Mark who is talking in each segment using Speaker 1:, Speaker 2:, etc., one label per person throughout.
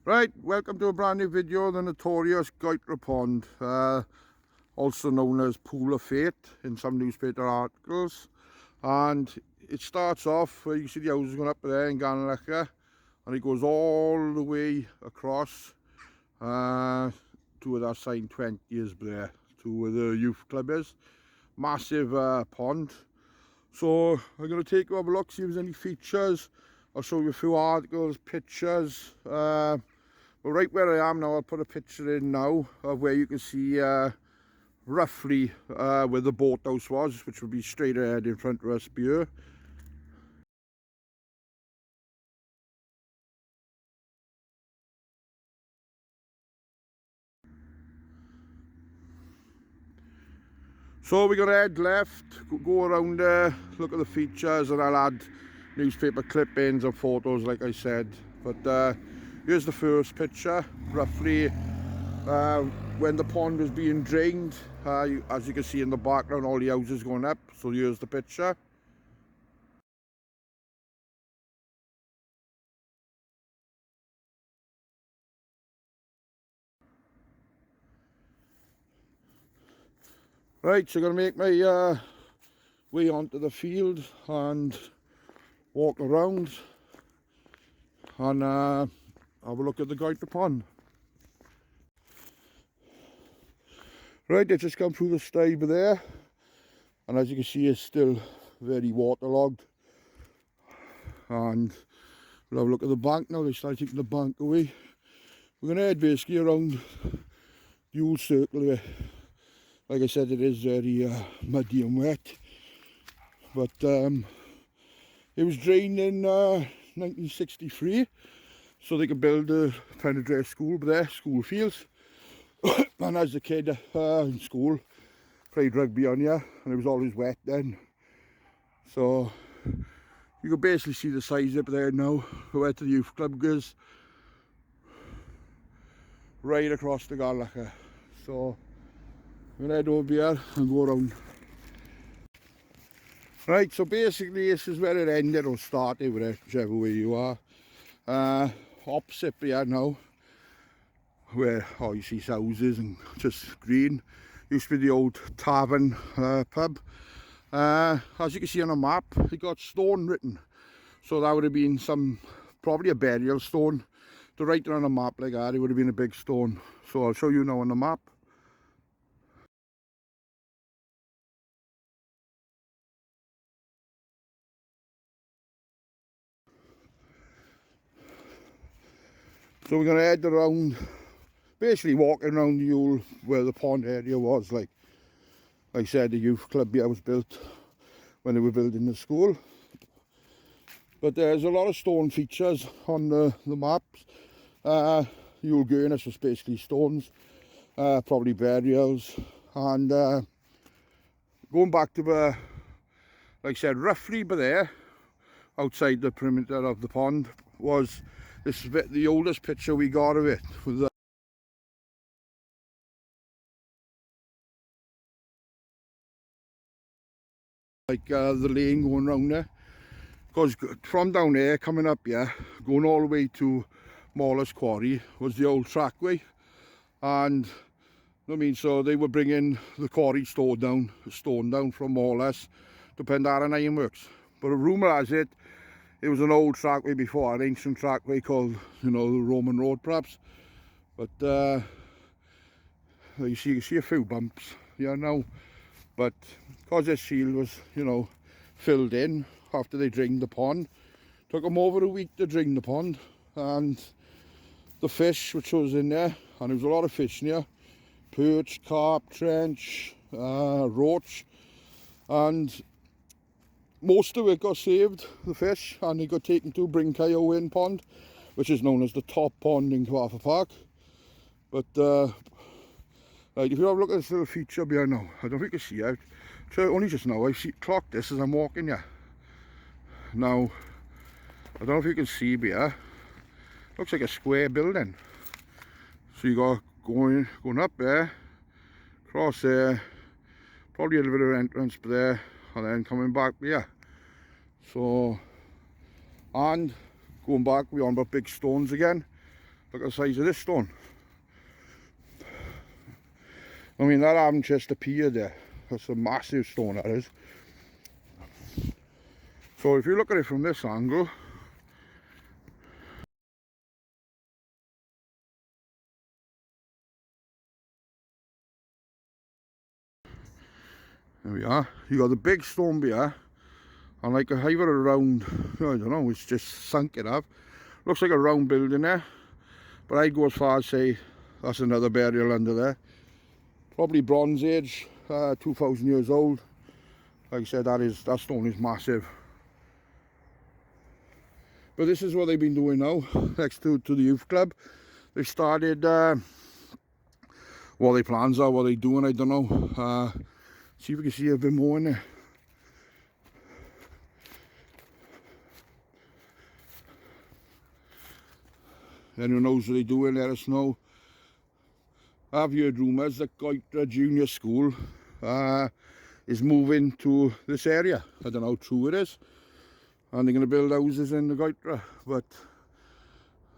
Speaker 1: Right, welcome to a brand new video, the Notorious Goetre Pond, also known as Pool of Fate in some newspaper articles. And it starts off where you see the houses going up there in Ganlacha, and it goes all the way across to where that sign 20 is there, to where the youth club is. Massive pond. So I'm going to take you have a look, see if there's any features. I'll show you a few articles, pictures. But right where I am now, I'll put a picture in now of where you can see roughly where the boathouse was, which will be straight ahead in front of us here. So we're going to head left, go around there, look at the features, and I'll add newspaper clippings and photos like I said. But here's the first picture, roughly when the pond was being drained. As you can see in the background, all the houses going up. So here's the picture. Right, so I'm going to make my way onto the field and walk around and have a look at the Goetre Pond. Right, I just come through the stable there, and as you can see it's still very waterlogged. And we'll have a look at the bank now. They start taking the bank away. We're going to head basically around the old circle there. Like I said, it is very muddy and wet, but it was drained in 1963 so they could build a Penedre school there, school fields. And as a kid in school, played rugby on here, and it was always wet then. So you can basically see the size up there now, where the youth club goes, right across the Ganlacha. So I'm going to head over here and go around. Right, so basically this is where it ended or started, whichever way you are. Opposite here now, where you see houses and just green, used to be the old tavern pub. As you can see on the map, it got stone written, so that would have been probably a burial stone. To write it on a map like that, it would have been a big stone. So I'll show you now on the map. So we're going to head around, basically walking around the old, where the pond area was. Like I said, the youth club here was built when they were building the school. But there's a lot of stone features on the maps. The old Goetre was basically stones, probably burials. And going back to where, like I said, roughly by there, outside the perimeter of the pond, was this is the oldest picture we got of it, with the the lane going round there. Because from down there, coming up here, going all the way to Morlas Quarry was the old trackway. And I mean, so they were bringing the quarry stone down from Morlas to Pendarren Ironworks. But a rumour has it, it was an old trackway before, an ancient trackway called, the Roman Road perhaps. But you see a few bumps here now. But because this field was, filled in after they drained the pond, took them over a week to drain the pond, and the fish which was in there, and there was a lot of fish in here, perch, carp, trench, roach, and most of it got saved, the fish, and it got taken to Bryn Pond, which is known as the top pond in Goetre Park. But right, if you have a look at this little feature behind now, I don't know if you can see it. So only just now I clocked this as I'm walking here. Now I don't know if you can see here. Looks like a square building. So you got going up there, across there, probably a little bit of entrance there, and then coming back here. So, and going back, we're on about big stones again. Look at the size of this stone. I mean, that hasn't just appeared there. That's a massive stone, that is. So if you look at it from this angle, there we are. You got the big stone here, and like a either a round, I don't know, it's just sunk it up. Looks like a round building there, but I'd go as far as say that's another burial under there. Probably Bronze Age, 2,000 years old. Like I said, that stone is massive. But this is what they've been doing now, next to the youth club. They started, what their plans are, what they're doing, I don't know. See if we can see a bit more in there. Anyone knows what they're doing, let us know. I've heard rumours that Goetre Junior School is moving to this area. I don't know how true it is. And they're going to build houses in the Goetre. But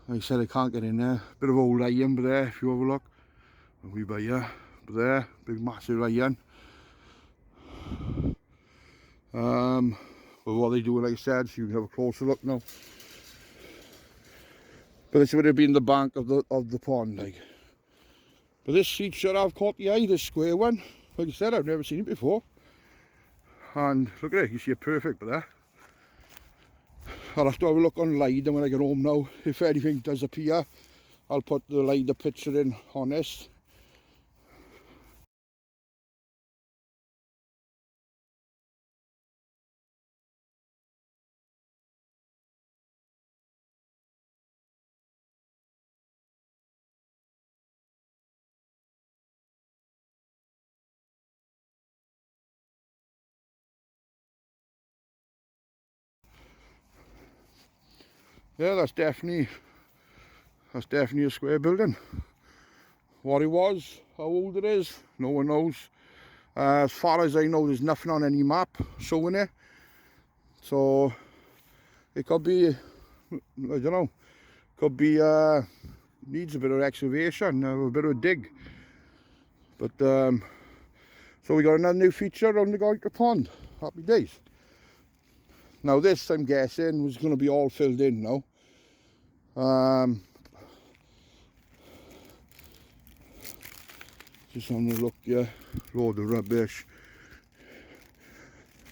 Speaker 1: like I said, I can't get in there. Bit of old iron but there, if you have a look. We by here, but there, big massive iron. But what they do, like I said, so you can have a closer look now. But this would have been the bank of the pond, like. But this feature I've caught the eye, this square one. Like I said, I've never seen it before. And look at it, you see it perfect there. I'll have to have a look on LiDAR when I get home now. If anything does appear, I'll put the LiDAR picture in on this. Yeah, that's definitely a square building. What it was, how old it is, no one knows. As far as I know, there's nothing on any map showing it. So it could be, I don't know, could be needs a bit of excavation, a bit of a dig. But so we got another new feature on the Goetre Pond. Happy days. Now this, I'm guessing, was going to be all filled in now. Just having a look here, load of rubbish.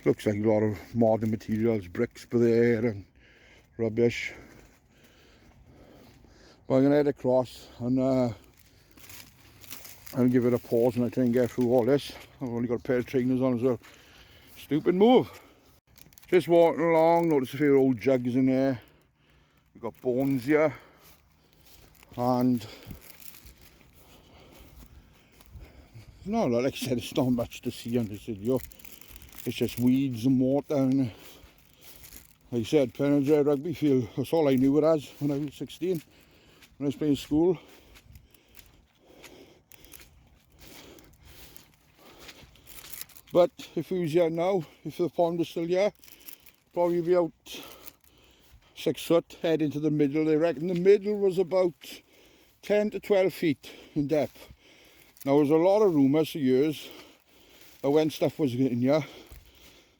Speaker 1: Looks like a lot of modern materials, bricks by there and rubbish. But I'm going to head across and give it a pause and I try and get through all this. I've only got a pair of trainers on as well. Stupid move. Just walking along, notice a few old jugs in there. We've got bones here. And no, like I said, it's not much to see on this video. It's just weeds and water. And like I said, Penrith rugby field. That's all I knew it as when I was 16. When I was playing school. But if he was here now, if the pond was still here, probably be out 6 foot, head into the middle. They reckon the middle was about 10 to 12 feet in depth. Now there's a lot of rumours for years that when stuff was in here,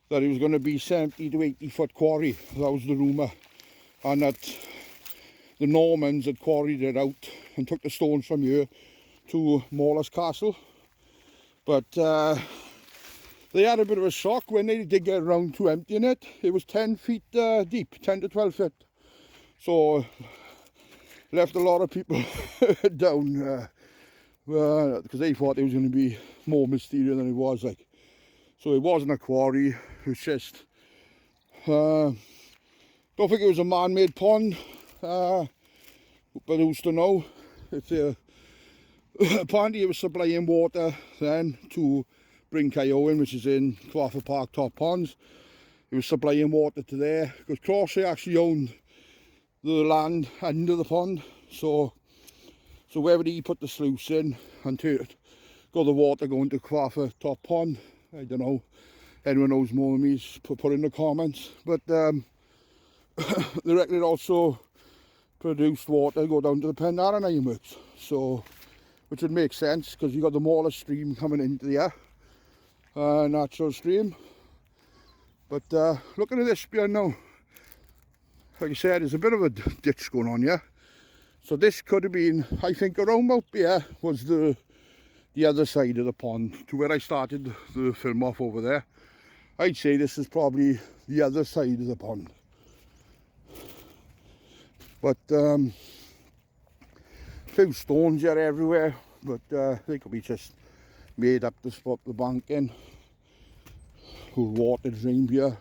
Speaker 1: that it was going to be 70 to 80 foot quarry. That was the rumour. And that the Normans had quarried it out and took the stones from here to Morlas Castle. But they had a bit of a shock when they did get around to emptying it. It was 10 feet deep, 10 to 12 feet. So left a lot of people down because they thought it was going to be more mysterious than it was. Like, so it wasn't a quarry. It was just don't think it was a man-made pond, but who's to know? It's apparently it was supplying water then to Bryn Owen, which is in Goetre Park Top Ponds. It was supplying water to there because Goetre actually owned the land under the pond. So wherever he put the sluice in and got the water going to Goetre Top Pond. I don't know. Anyone knows more than me, put in the comments. But they reckon it also produced water go down to the Pendarren Ironworks. So, which would make sense because you got the Mauler stream coming into the natural stream. But looking at this beer now, like I said, there's a bit of a ditch going on here. So this could have been, I think, around about here was the other side of the pond to where I started the film off over there. I'd say this is probably the other side of the pond. But few stones here everywhere, but they could be just made up to spot the bank in. Full water drain here,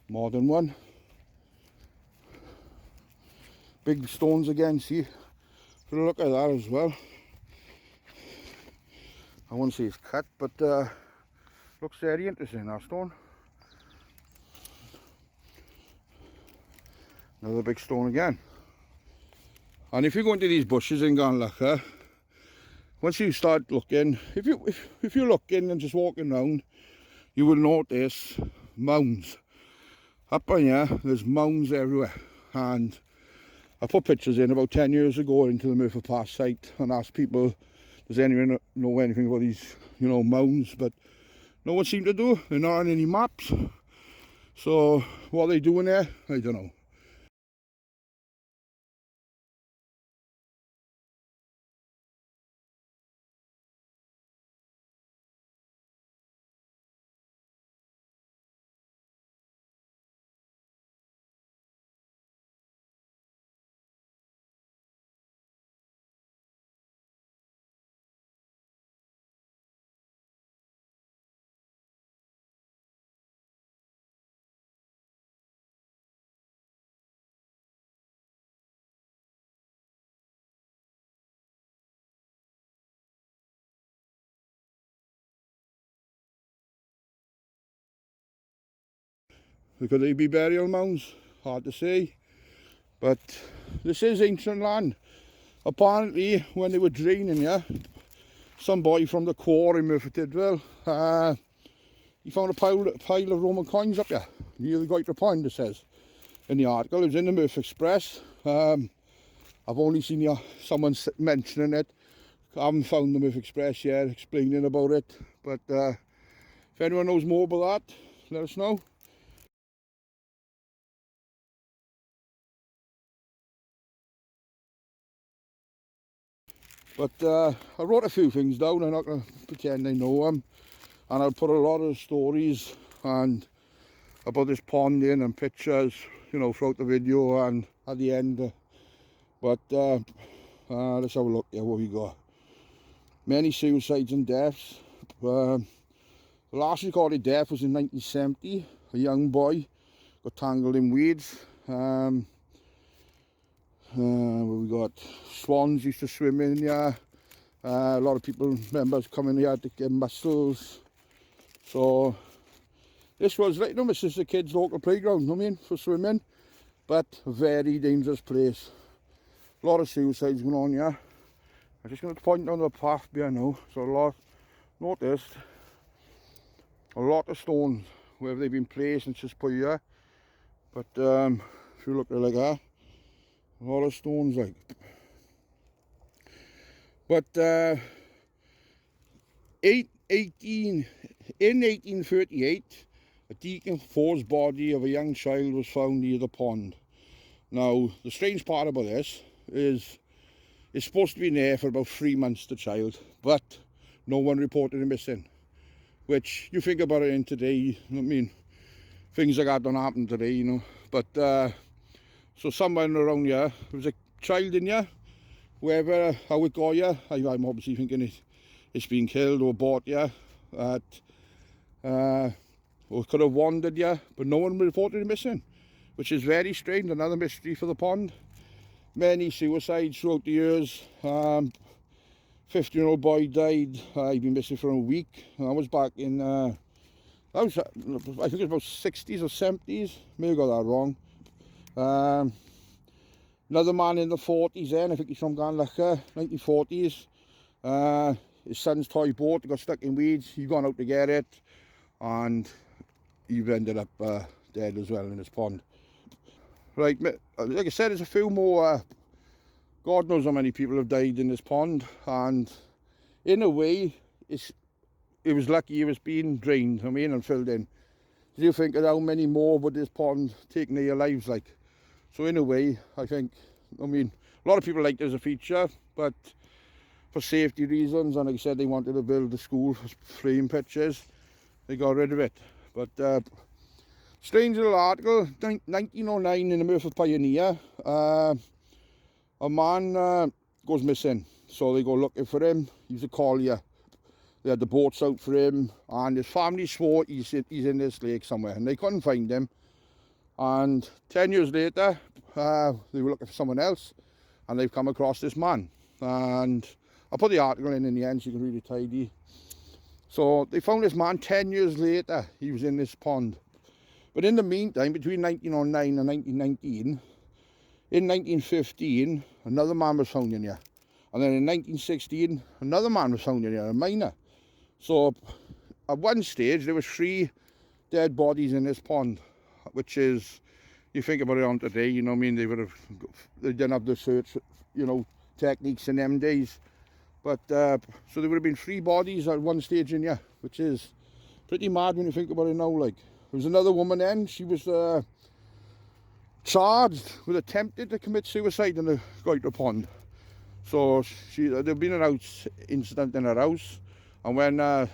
Speaker 1: modern one. Big stones again, see? For a look at that as well. I won't say it's cut, but looks very interesting, that stone. Another big stone again. And if you go into these bushes in Ganlacha, once you start looking, if you're looking and just walking around, you will notice mounds. Up on here, there's mounds everywhere. And I put pictures in about 10 years ago into the Merthyr Tydfil site and asked people, does anyone know anything about these, you know, mounds? But no one seemed to do. They're not on any maps. So what are they doing there? I don't know. Could they be burial mounds? Hard to say. But this is ancient land. Apparently, when they were draining here, some boy from the quarry in Merthyr Tydfil, he found a pile of Roman coins up here, near the Goetre Pond, it says in the article. It was in the Merthyr Express. I've only seen someone mentioning it. I haven't found the Merthyr Express yet, explaining about it. But if anyone knows more about that, let us know. But I wrote a few things down. I'm not going to pretend I know them. And I'll put a lot of stories and about this pond in and pictures, you know, throughout the video and at the end. But let's have a look at what we got. Many suicides and deaths. The last recorded death was in 1970. A young boy got tangled in weeds. We got swans used to swim in here. A lot of people, members coming here to get mussels. So this was like, you know, this is the kids' local playground, I mean, for swimming, but a very dangerous place. A lot of suicides going on here. I'm just going to point down the path behind now. So noticed a lot of stones where they've been placed and just put here. But if you look at it like that, a lot of stones like. But in 1838, a decomposed body of a young child was found near the pond. Now, the strange part about this is it's supposed to be in there for about 3 months, the child, but no one reported him missing. Which, you think about it in today, you know what I mean, things like that don't happen today, you know. But, so someone around here, there was a child in here, whoever, how it got here, I'm obviously thinking it's been killed or bought here, or could have wandered here, but no one reported him missing, which is very strange. Another mystery for the pond. Many suicides throughout the years. 15-year-old boy died. He'd been missing for a week. I was back in, I think it was about 60s or 70s. May have got that wrong. Another man in the 40s then, I think he's from Ganlacha, 1940s. His son's toy boat got stuck in weeds. He'd gone out to get it, and he ended up dead as well in this pond. Right, like I said, there's a few more. God knows how many people have died in this pond, and in a way, it was lucky it was being drained, I mean, and filled in. So you think of how many more would this pond take their lives like. So in a way, I think, I mean, a lot of people like it as a feature, but for safety reasons, and like I said, they wanted to build a school for frame pitches, they got rid of it. But strange little article, 1909 in the Merthyr Pioneer, a man goes missing, so they go looking for him. He's a collier. They had the boats out for him, and his family swore he's in this lake somewhere, and they couldn't find him. And 10 years later, they were looking for someone else, and they've come across this man. And I'll put the article in the end so you can read it tidy. So they found this man 10 years later. He was in this pond. But in the meantime, between 1909 and 1919, in 1915, another man was found in here. And then in 1916, another man was found in here, a miner. So at one stage, there was 3 dead bodies in this pond, which is, you think about it on today, you know what I mean, they didn't have the search, you know, techniques in them days. But, so there would have been 3 bodies at one stage in here, which is pretty mad when you think about it now, like. There was another woman then, she was charged with attempted to commit suicide in the Goetre Pond. So there'd been an incident in her house, and when I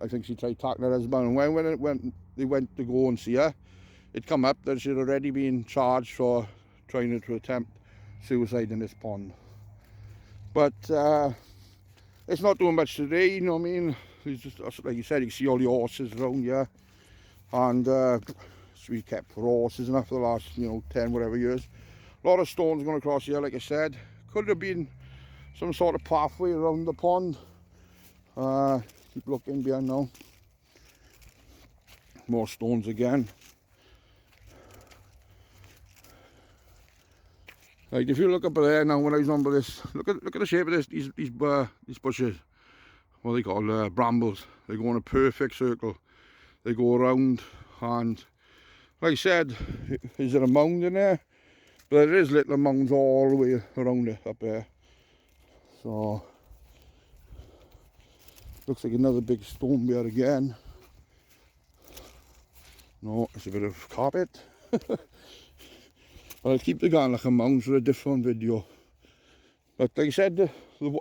Speaker 1: think she tried tackling her husband, and when they went to go and see her, it come up that she'd already been charged for trying to attempt suicide in this pond. But it's not doing much today, you know what I mean. It's just, like you said, you see all the horses around here, and so we kept for horses and for the last, you know, 10 whatever years. A lot of stones going across here, like I said. Could have been some sort of pathway around the pond. Keep looking behind now. More stones again. Like if you look up there now, when I was on by this, look at the shape of these bushes. What they call brambles. They go in a perfect circle. They go around, and like I said, is there a mound in there? But there is little mounds all the way around it up there. So looks like another big stone bear again. No, it's a bit of carpet. I'll keep the going like a mound for a different video. But like I said,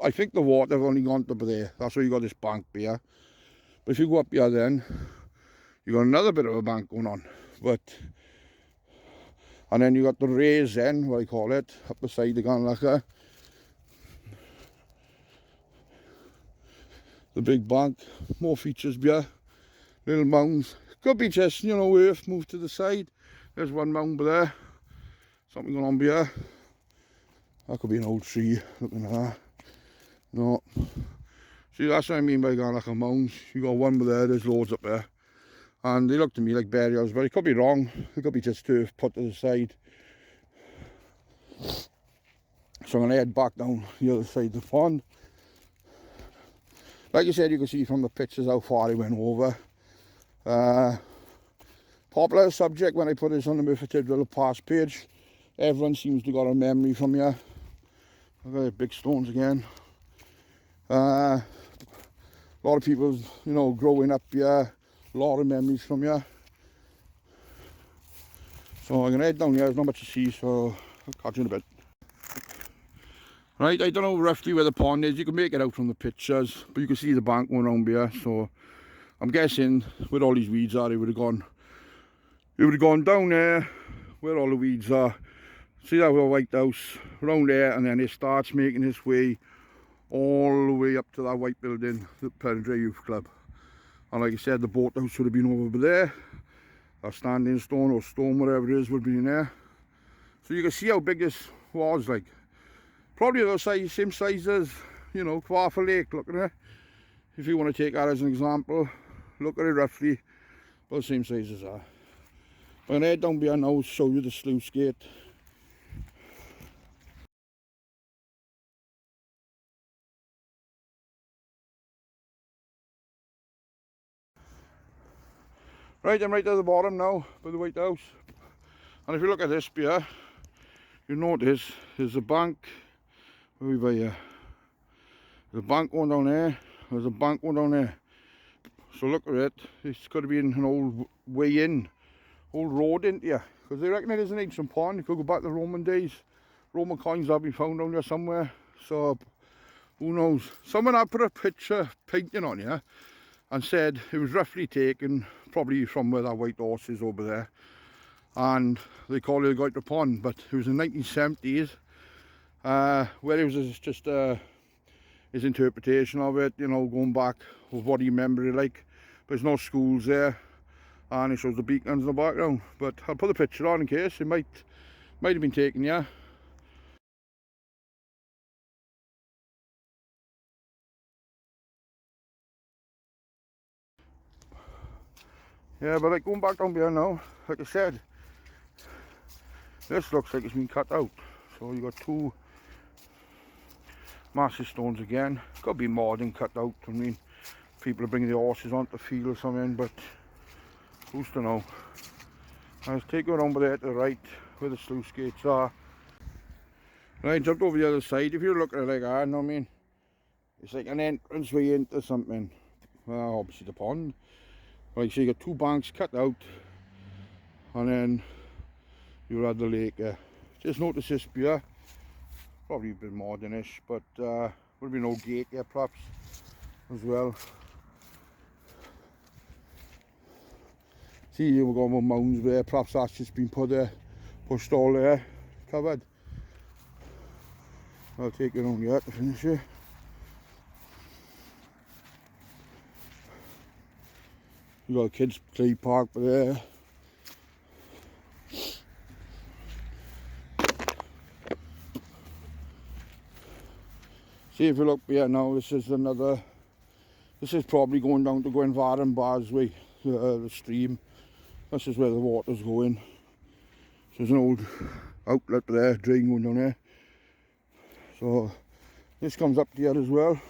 Speaker 1: I think the water have only gone up there. That's why you got this bank here. But if you go up here then, you got another bit of a bank going on. And then you got the raise then, what I call it, up the side again like that. The big bank, more features here, little mounds. Could be just, you know, earth moved to the side. There's one mound there. Something going on here. That could be an old tree, looking at that. No. See, that's what I mean by going like a mound. You got one there, there's loads up there. And they look to me like burials, but it could be wrong. It could be just turf put to the side. So I'm going to head back down the other side of the pond. Like I said, you can see from the pictures how far he went over. Popular subject when I put this on the Merthyr Tydfil past page. Everyone seems to got a memory from here. Look at the big stones again. A lot of people, you know, growing up here, a lot of memories from here. So I'm going to head down here, there's not much to see, so I'll catch you in a bit. Right, I don't know roughly where the pond is. You can make it out from the pictures, but you can see the bank going around here. So I'm guessing where all these weeds are, it would have gone down there where all the weeds are. See that little white house around there, and then it starts making its way all the way up to that white building, the Merthyr Youth Club. And like I said, the boat house would have been over there. That standing stone or stone, whatever it is, would be in there. So you can see how big this was, like. Probably the same size as, you know, Goetre Lake, look at it. If you want to take that as an example, look at it roughly, about the same size as that. I'm going to head down behind now, show you the sluice gate. Right, I'm right at the bottom now, by the White House. And if you look at this beer, you notice there's a bank over here. There's a bank going down there. There's a bank going down there. So look at it. It's got to be an old way in, old road into here. Because they reckon it is an ancient pond. If you go back to Roman days, Roman coins have been found down there somewhere. So who knows? Someone had put a picture painting on here and said it was roughly taken probably from where that white horse is over there. And they call it a Goetre Pond, but it was in the 1970s. Where it was just his interpretation of it, you know, going back of what he remembered it like. But there's no schools there, and it shows the beacons in the background. But I'll put the picture on in case it might have been taken, yeah. Yeah, but like going back down here now, like I said, this looks like it's been cut out. So you got two massive stones again. Could be more than cut out. I mean, people are bringing the horses onto the field or something, but who's to know? I'll take you around over there to the right where the sluice gates are. Right, jumped over the other side. If you look at it like that, you know what I mean? It's like an entrance way into something. Well, obviously the pond. Right, so you got two banks cut out, and then you'll have the lake there. Just notice this pier. Probably a bit modernish, but would be no gate here perhaps as well. See, we've got more mounds there. Perhaps that's just been put there, pushed all there, covered. I'll take it on here to finish it. You've got a kids play park there. See, if you look here now, this is probably going down to Goetre Pond way, the stream. This is where the water's going. So there's an old outlet there, drain going down there. So this comes up here as well.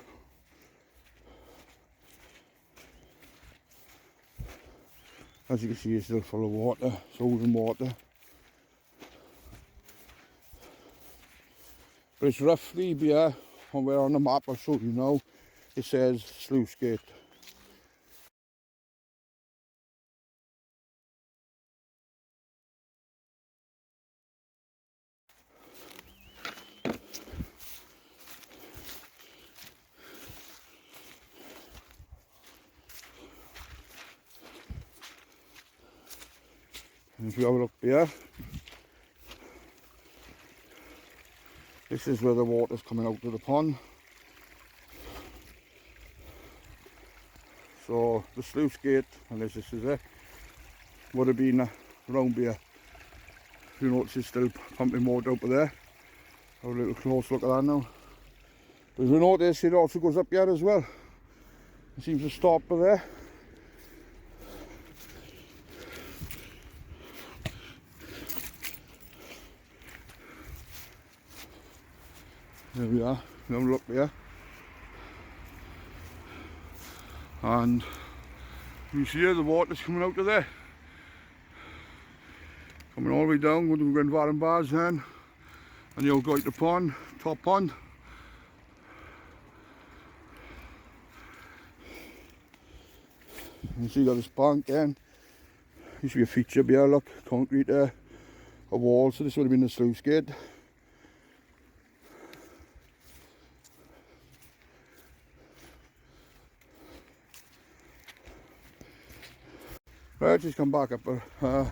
Speaker 1: As you can see, it's still full of water, it's holding water. But it's roughly here, on where on the map I'll show you now, it says sluice gate. And if you have a look here, this is where the water's coming out of the pond. So the sluice gate, unless this is it, would have been around here. You notice it's still pumping water out of there. Have a little close look at that now. But as we notice, it also goes up here as well. It seems to stop there. There we are, now look there. And you see here the water's coming out of there. Coming all the way down, going to Merthyr Tydfil then. And the old Goetre Pond, top pond. You see you got this bank then. Used to be a feature here, look, concrete there. A wall, so this would have been the sluice gate. Right, I've just come back up, I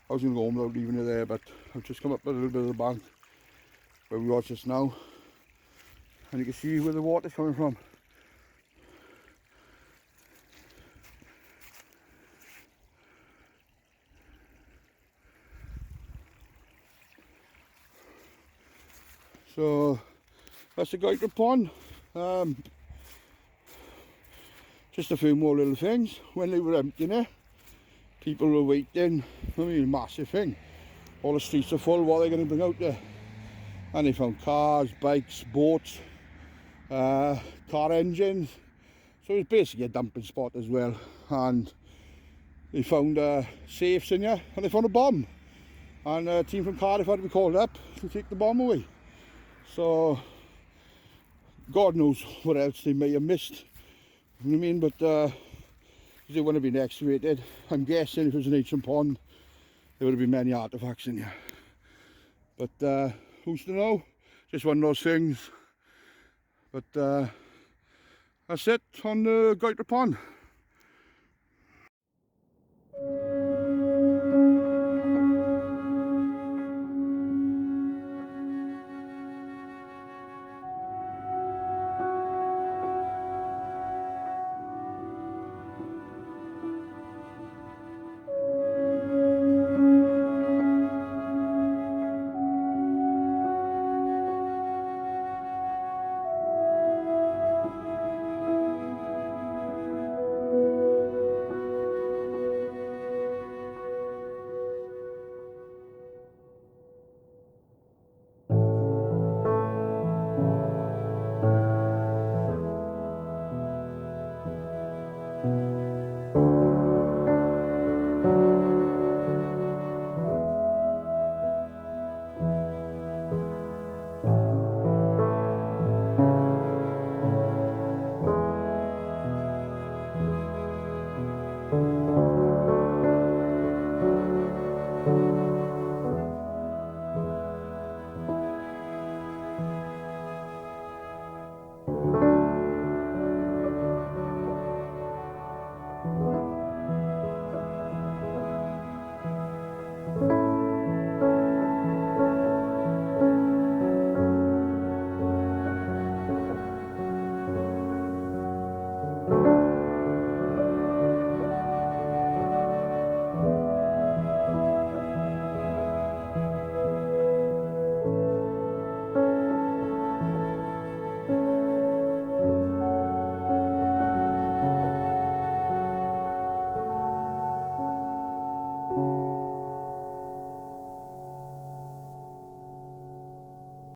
Speaker 1: was going to go home without leaving it there, but I've just come up a little bit of the bank where we are just now, and you can see where the water's coming from. So that's the Goetre Pond. Just a few more little things. When they were emptying it, people were waiting. I mean, massive thing. All the streets are full. What are they going to bring out there? And they found cars, bikes, boats, car engines. So it's basically a dumping spot as well. And they found safes in here, and they found a bomb. and a team from Cardiff had to be called up to take the bomb away. So God knows what else they may have missed, you know what I mean, but they wouldn't have been excavated. I'm guessing if it was an ancient pond there would have been many artefacts in here, but who's to know? Just one of those things. But that's it on the Goetre Pond.